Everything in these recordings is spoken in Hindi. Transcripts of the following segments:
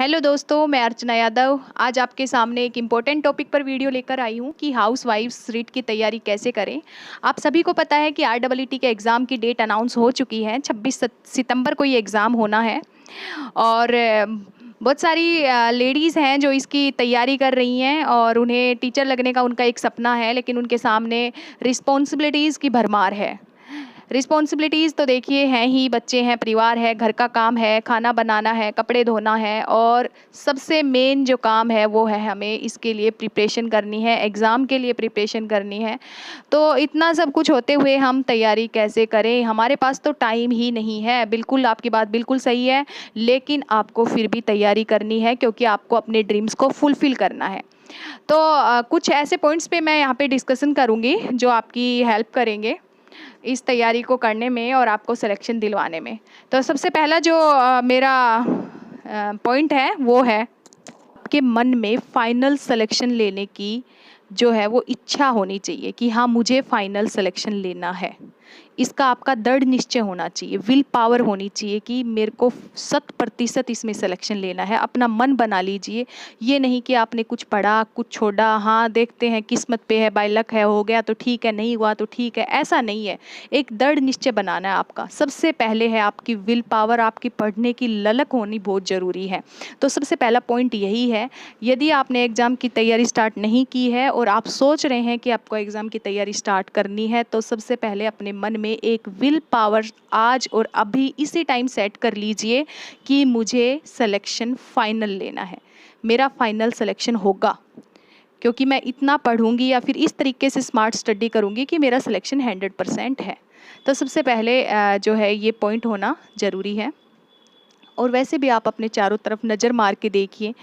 हेलो दोस्तों, मैं अर्चना यादव आज आपके सामने एक इम्पोर्टेंट टॉपिक पर वीडियो लेकर आई हूँ कि हाउस वाइफ्स रीट की तैयारी कैसे करें। आप सभी को पता है कि REET के एग्ज़ाम की डेट अनाउंस हो चुकी है। 26 सितंबर को ये एग्ज़ाम होना है और बहुत सारी लेडीज़ हैं जो इसकी तैयारी कर रही हैं और उन्हें टीचर लगने का उनका एक सपना है, लेकिन उनके सामने रिस्पॉन्सिबिलिटीज़ की भरमार है। रिस्पॉन्सिबिलिटीज़ तो देखिए हैं ही, बच्चे हैं, परिवार है, घर का काम है, खाना बनाना है, कपड़े धोना है और सबसे मेन जो काम है वो है हमें इसके लिए प्रिपरेशन करनी है, एग्ज़ाम के लिए प्रिपरेशन करनी है। तो इतना सब कुछ होते हुए हम तैयारी कैसे करें? हमारे पास तो टाइम ही नहीं है। बिल्कुल, आपकी बात बिल्कुल सही है, लेकिन आपको फिर भी तैयारी करनी है क्योंकि आपको अपने ड्रीम्स को फुलफ़िल करना है। तो कुछ ऐसे पॉइंट्स पे मैं यहाँ पे डिस्कशन करूँगी जो आपकी हेल्प करेंगे इस तैयारी को करने में और आपको सिलेक्शन दिलवाने में। तो सबसे पहला जो मेरा पॉइंट है वो है आपके मन में फाइनल सिलेक्शन लेने की जो है वो इच्छा होनी चाहिए कि हाँ, मुझे फाइनल सिलेक्शन लेना है। इसका आपका दृढ़ निश्चय होना चाहिए, विल पावर होनी चाहिए कि मेरे को 100% इसमें सिलेक्शन लेना है। अपना मन बना लीजिए। ये नहीं कि आपने कुछ पढ़ा, कुछ छोड़ा, हाँ देखते हैं किस्मत पे है, बाय लक है, हो गया तो ठीक है, नहीं हुआ तो ठीक है, ऐसा नहीं है। एक दृढ़ निश्चय बनाना है आपका। सबसे पहले है आपकी विल पावर, आपकी पढ़ने की ललक होनी बहुत ज़रूरी है। तो सबसे पहला पॉइंट यही है। यदि आपने एग्ज़ाम की तैयारी स्टार्ट नहीं की है और आप सोच रहे हैं कि आपको एग्ज़ाम की तैयारी स्टार्ट करनी है, तो सबसे पहले अपने मन में एक विल पावर आज और अभी इसी टाइम सेट कर लीजिए कि मुझे सिलेक्शन फाइनल लेना है, मेरा फाइनल सिलेक्शन होगा, क्योंकि मैं इतना पढ़ूंगी या फिर इस तरीके से स्मार्ट स्टडी करूंगी कि मेरा सिलेक्शन 100% है। तो सबसे पहले जो है ये पॉइंट होना ज़रूरी है। और वैसे भी आप अपने चारों तरफ नज़र मार के देखिए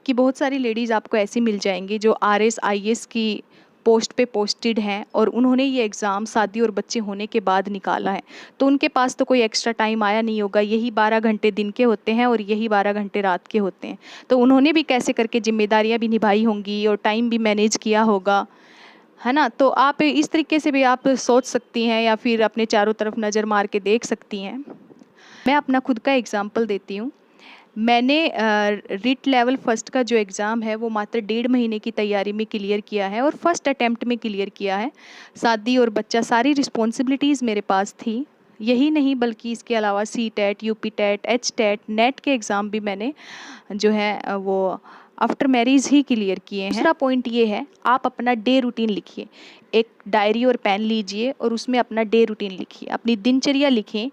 कि बहुत सारी लेडीज़ आपको ऐसी मिल जाएंगी जो RS IAS की पोस्ट पे पोस्टेड हैं और उन्होंने ये एग्ज़ाम शादी और बच्चे होने के बाद निकाला है। तो उनके पास तो कोई एक्स्ट्रा टाइम आया नहीं होगा, यही 12 घंटे दिन के होते हैं और यही 12 घंटे रात के होते हैं। तो उन्होंने भी कैसे करके जिम्मेदारियां भी निभाई होंगी और टाइम भी मैनेज किया होगा, है ना। तो आप इस तरीके से भी आप सोच सकती हैं या फिर अपने चारों तरफ नज़र मार के देख सकती हैं। मैं अपना खुद का एग्जाम्पल देती हूँ। मैंने रीट लेवल फर्स्ट का जो एग्ज़ाम है वो मात्र 1.5 महीने की तैयारी में क्लियर किया है और फर्स्ट अटेम्प्ट में क्लियर किया है। शादी और बच्चा, सारी रिस्पॉन्सिबिलिटीज़ मेरे पास थी। यही नहीं बल्कि इसके अलावा CTET, UP TET, HTET, net के एग्ज़ाम भी मैंने जो है वो आफ्टर मैरिज ही क्लियर किए हैं। दूसरा पॉइंट ये है, आप अपना डे रूटीन लिखिए। एक डायरी और पेन लीजिए और उसमें अपना डे रूटीन लिखिए, अपनी दिनचर्या लिखें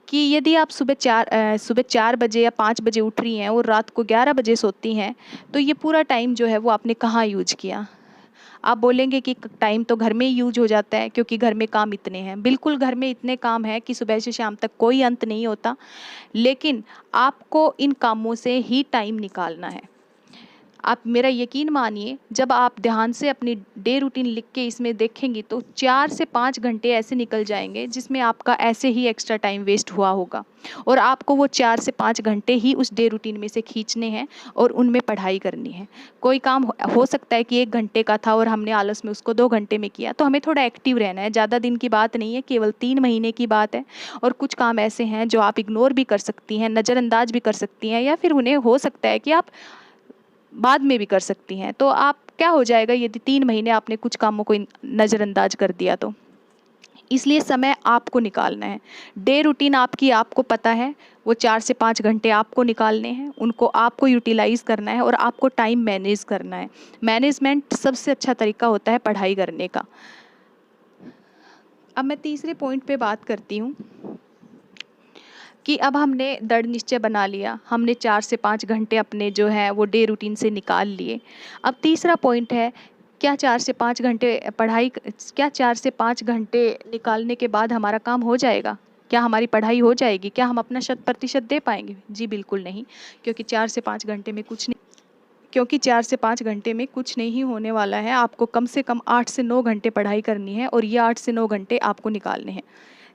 कि यदि आप सुबह 4 बजे या 5 बजे उठ रही हैं और रात को 11 बजे सोती हैं, तो ये पूरा टाइम जो है वो आपने कहाँ यूज किया। आप बोलेंगे कि टाइम तो घर में ही यूज हो जाता है क्योंकि घर में काम इतने हैं। बिल्कुल, घर में इतने काम हैं कि सुबह से शाम तक कोई अंत नहीं होता, लेकिन आपको इन कामों से ही टाइम निकालना है। आप मेरा यकीन मानिए, जब आप ध्यान से अपनी डे रूटीन लिख के इसमें देखेंगी तो 4 से 5 घंटे ऐसे निकल जाएंगे जिसमें आपका ऐसे ही एक्स्ट्रा टाइम वेस्ट हुआ होगा और आपको वो 4 से 5 घंटे ही उस डे रूटीन में से खींचने हैं और उनमें पढ़ाई करनी है। कोई काम हो सकता है कि 1 घंटे का था और हमने आलस में उसको 2 घंटे में किया, तो हमें थोड़ा एक्टिव रहना है। ज़्यादा दिन की बात नहीं है, केवल 3 महीने की बात है। और कुछ काम ऐसे हैं जो आप इग्नोर भी कर सकती हैं, नज़रअंदाज भी कर सकती हैं, या फिर उन्हें हो सकता है कि आप बाद में भी कर सकती हैं। तो आप क्या हो जाएगा यदि 3 महीने आपने कुछ कामों को नज़रअंदाज कर दिया तो। इसलिए समय आपको निकालना है। डे रूटीन आपकी, आपको पता है, वो 4 से 5 घंटे आपको निकालने हैं, उनको आपको यूटिलाइज़ करना है और आपको टाइम मैनेज करना है। मैनेजमेंट सबसे अच्छा तरीका होता है पढ़ाई करने का। अब मैं तीसरे पॉइंट पे बात करती हूँ कि अब हमने दृढ़ निश्चय बना लिया, हमने 4 से 5 घंटे अपने जो है वो डे रूटीन से निकाल लिए। अब तीसरा पॉइंट है, क्या 4 से 5 घंटे पढ़ाई, क्या 4 से 5 घंटे निकालने के बाद हमारा काम हो जाएगा? क्या हमारी पढ़ाई हो जाएगी? क्या हम अपना 100% दे पाएंगे? जी बिल्कुल नहीं, क्योंकि 4 से 5 घंटे में कुछ नहीं, क्योंकि 4 से 5 घंटे में कुछ नहीं होने वाला है। आपको कम से कम 8 से 9 घंटे पढ़ाई करनी है और ये 8 से 9 घंटे आपको निकालने हैं।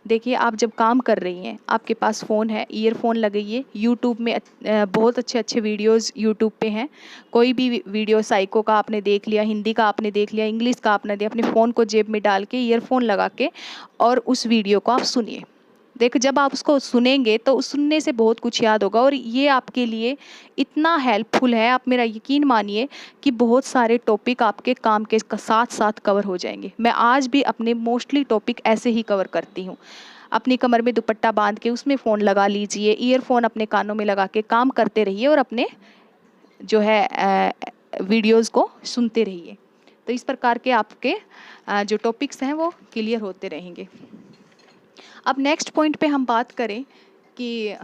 देखिए, आप जब काम कर रही हैं, आपके पास फ़ोन है, ईयरफ़ोन लगाइए। यूट्यूब में बहुत अच्छे अच्छे वीडियोज़ यूट्यूब पे हैं। कोई भी वीडियो साइको का आपने देख लिया, हिंदी का आपने देख लिया, इंग्लिश का आपने दिया, अपने फ़ोन को जेब में डाल के ईयरफ़ोन लगा के और उस वीडियो को आप सुनिए। देखो जब आप उसको सुनेंगे तो उस सुनने से बहुत कुछ याद होगा और ये आपके लिए इतना हेल्पफुल है, आप मेरा यकीन मानिए कि बहुत सारे टॉपिक आपके काम के साथ साथ कवर हो जाएंगे। मैं आज भी अपने मोस्टली टॉपिक ऐसे ही कवर करती हूँ। अपनी कमर में दुपट्टा बांध के उसमें फ़ोन लगा लीजिए, ईयरफोन अपने कानों में लगा के काम करते रहिए और अपने जो है वीडियोस को सुनते रहिए। तो इस प्रकार के आपके जो टॉपिक्स हैं वो क्लियर होते रहेंगे। अब नेक्स्ट पॉइंट पे हम बात करें कि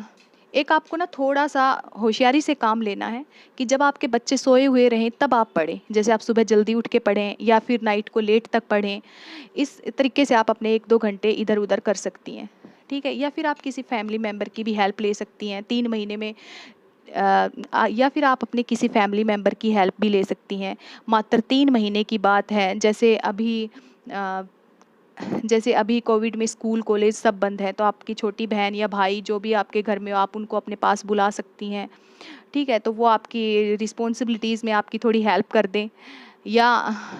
एक आपको ना थोड़ा-सा होशियारी से काम लेना है कि जब आपके बच्चे सोए हुए रहें तब आप पढ़ें। जैसे आप सुबह जल्दी उठ के पढ़ें या फिर नाइट को लेट तक पढ़ें। इस तरीके से आप अपने 1-2 घंटे इधर-उधर कर सकती हैं, ठीक है? या फिर आप किसी फैमिली मेंबर की भी हेल्प ले सकती हैं 3 महीने में या फिर आप अपने किसी फैमिली मेंबर की हेल्प भी ले सकती हैं। मात्र 3 महीने की बात है। अ, जैसे अभी कोविड में स्कूल कॉलेज सब बंद है, तो आपकी छोटी बहन या भाई जो भी आपके घर में हो आप उनको अपने पास बुला सकती हैं, ठीक है? तो वो आपकी रिस्पॉन्सिबिलिटीज़ में आपकी थोड़ी हेल्प कर दें। या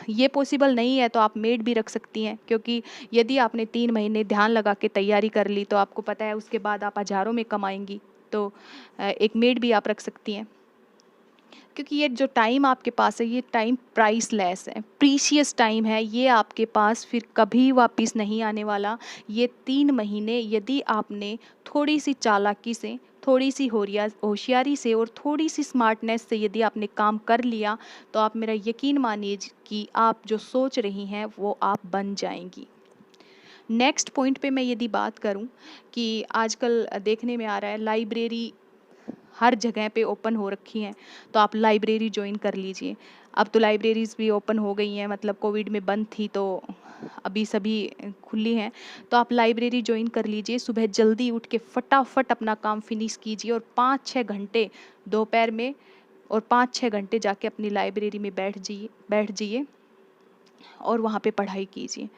ये पॉसिबल नहीं है तो आप मेड भी रख सकती हैं, क्योंकि यदि आपने 3 महीने ध्यान लगा के तैयारी कर ली तो आपको पता है उसके बाद आप हज़ारों में कमाएँगी। तो एक मेड भी आप रख सकती हैं। क्योंकि ये जो टाइम आपके पास है ये टाइम प्राइसलेस है, प्रीशियस टाइम है, ये आपके पास फिर कभी वापस नहीं आने वाला। ये 3 महीने यदि आपने थोड़ी सी चालाकी से, थोड़ी सी होशियारी से और थोड़ी सी स्मार्टनेस से यदि आपने काम कर लिया तो आप मेरा यकीन मानिए कि आप जो सोच रही हैं वो आप बन जाएंगी। नेक्स्ट पॉइंट पे मैं यदि बात करूं कि आजकल देखने में आ रहा है लाइब्रेरी हर जगह पे ओपन हो रखी हैं, तो आप लाइब्रेरी जॉइन कर लीजिए। अब तो लाइब्रेरीज़ भी ओपन हो गई हैं, मतलब कोविड में बंद थी तो अभी सभी खुली हैं। तो आप लाइब्रेरी जॉइन कर लीजिए, सुबह जल्दी उठ के फटाफट अपना काम फिनिश कीजिए और 5-6 घंटे दोपहर में और 5-6 घंटे जाके अपनी लाइब्रेरी में बैठ जाइए और वहाँ पे पढ़ाई कीजिए।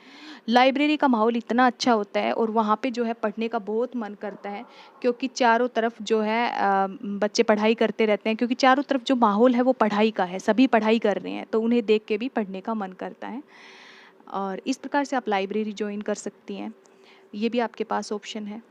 लाइब्रेरी का माहौल इतना अच्छा होता है और वहाँ पे जो है पढ़ने का बहुत मन करता है, क्योंकि चारों तरफ जो है बच्चे पढ़ाई करते रहते हैं, क्योंकि चारों तरफ जो माहौल है वो पढ़ाई का है, सभी पढ़ाई कर रहे हैं तो उन्हें देख के भी पढ़ने का मन करता है। और इस प्रकार से आप लाइब्रेरी जॉइन कर सकती हैं, ये भी आपके पास ऑप्शन है।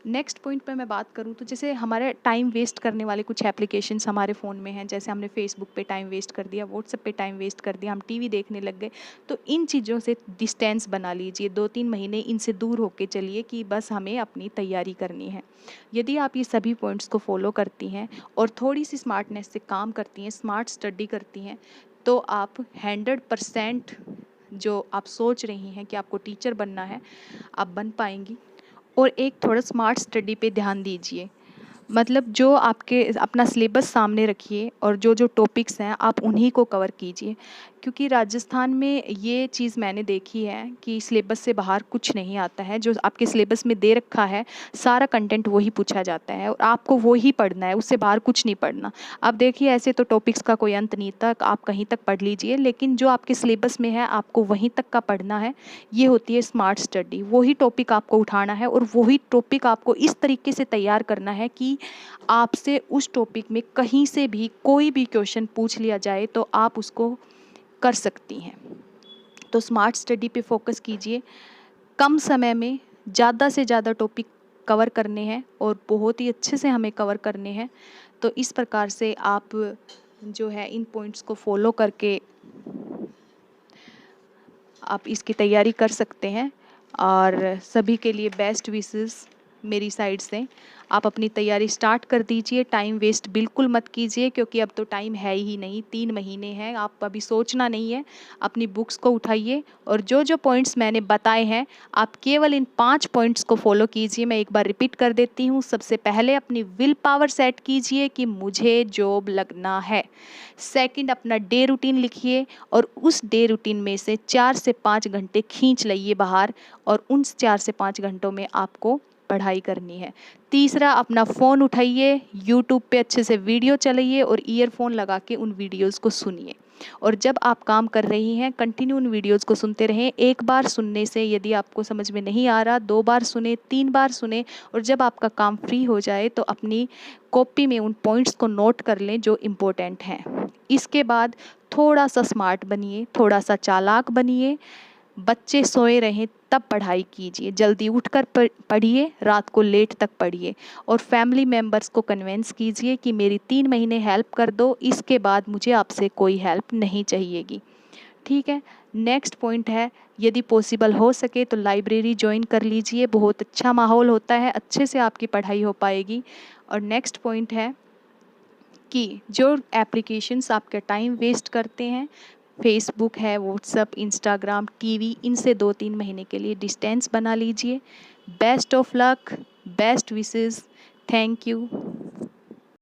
नेक्स्ट पॉइंट पे मैं बात करूँ तो जैसे हमारे टाइम वेस्ट करने वाले कुछ एप्लीकेशंस हमारे फ़ोन में हैं, जैसे हमने फेसबुक पे टाइम वेस्ट कर दिया, व्हाट्सएप पे टाइम वेस्ट कर दिया, हम टीवी देखने लग गए। तो इन चीज़ों से डिस्टेंस बना लीजिए, 2-3 महीने इनसे दूर होके चलिए कि बस हमें अपनी तैयारी करनी है। यदि आप ये सभी पॉइंट्स को फॉलो करती हैं और थोड़ी सी स्मार्टनेस से काम करती हैं, स्मार्ट स्टडी करती हैं, तो आप 100% जो आप सोच रही हैं कि आपको टीचर बनना है, आप बन पाएंगी। और एक थोड़ा स्मार्ट स्टडी पे ध्यान दीजिए, मतलब जो आपके अपना सिलेबस सामने रखिए और जो जो टॉपिक्स हैं आप उन्हीं को कवर कीजिए, क्योंकि राजस्थान में ये चीज़ मैंने देखी है कि सिलेबस से बाहर कुछ नहीं आता है। जो आपके सिलेबस में दे रखा है सारा कंटेंट वही पूछा जाता है और आपको वो ही पढ़ना है, उससे बाहर कुछ नहीं पढ़ना। अब देखिए ऐसे तो टॉपिक्स का कोई अंत नहीं तक आप कहीं तक पढ़ लीजिए, लेकिन जो आपके सिलेबस में है आपको वहीं तक का पढ़ना है। ये होती है स्मार्ट स्टडी, वही टॉपिक आपको उठाना है और वही टॉपिक आपको इस तरीके से तैयार करना है कि आपसे उस टॉपिक में कहीं से भी कोई भी क्वेश्चन पूछ लिया जाए तो आप उसको कर सकती हैं। तो स्मार्ट स्टडी पे फोकस कीजिए, कम समय में ज़्यादा से ज़्यादा टॉपिक कवर करने हैं और बहुत ही अच्छे से हमें कवर करने हैं। तो इस प्रकार से आप जो है इन पॉइंट्स को फॉलो करके आप इसकी तैयारी कर सकते हैं और सभी के लिए बेस्ट विशेस मेरी साइड से। आप अपनी तैयारी स्टार्ट कर दीजिए, टाइम वेस्ट बिल्कुल मत कीजिए, क्योंकि अब तो टाइम है ही नहीं, 3 महीने हैं, आप अभी सोचना नहीं है। अपनी बुक्स को उठाइए और जो जो पॉइंट्स मैंने बताए हैं आप केवल इन 5 पॉइंट्स को फॉलो कीजिए। मैं एक बार रिपीट कर देती हूँ, सबसे पहले अपनी विल पावर सेट कीजिए कि मुझे जॉब लगना है। सेकंड, अपना डे रूटीन लिखिए और उस डे रूटीन में से 4 से 5 घंटे खींच लाइए बाहर और उन 4 से 5 घंटों में आपको पढ़ाई करनी है। तीसरा, अपना फ़ोन उठाइए, यूट्यूब पे अच्छे से वीडियो चलाइए और ईयरफोन लगा के उन वीडियोज़ को सुनिए और जब आप काम कर रही हैं कंटिन्यू उन वीडियोज़ को सुनते रहें। एक बार सुनने से यदि आपको समझ में नहीं आ रहा, 2 बार सुने, 3 बार सुने और जब आपका काम फ्री हो जाए तो अपनी कॉपी में उन पॉइंट्स को नोट कर लें जो इम्पोर्टेंट हैं। इसके बाद थोड़ा सा स्मार्ट बनिए, थोड़ा सा चालाक बनिए, बच्चे सोए रहें तब पढ़ाई कीजिए, जल्दी उठकर पढ़िए, रात को लेट तक पढ़िए और फैमिली मेम्बर्स को कन्विंस कीजिए कि मेरी 3 महीने हेल्प कर दो, इसके बाद मुझे आपसे कोई हेल्प नहीं चाहिएगी। ठीक है। नेक्स्ट पॉइंट है, यदि पॉसिबल हो सके तो लाइब्रेरी ज्वाइन कर लीजिए, बहुत अच्छा माहौल होता है, अच्छे से आपकी पढ़ाई हो पाएगी। और नेक्स्ट पॉइंट है कि जो एप्लीकेशंस आपके टाइम वेस्ट करते हैं, फेसबुक है, व्हाट्सअप, इंस्टाग्राम, टीवी, इनसे 2-3 महीने के लिए डिस्टेंस बना लीजिए। Best of luck, best wishes, thank you.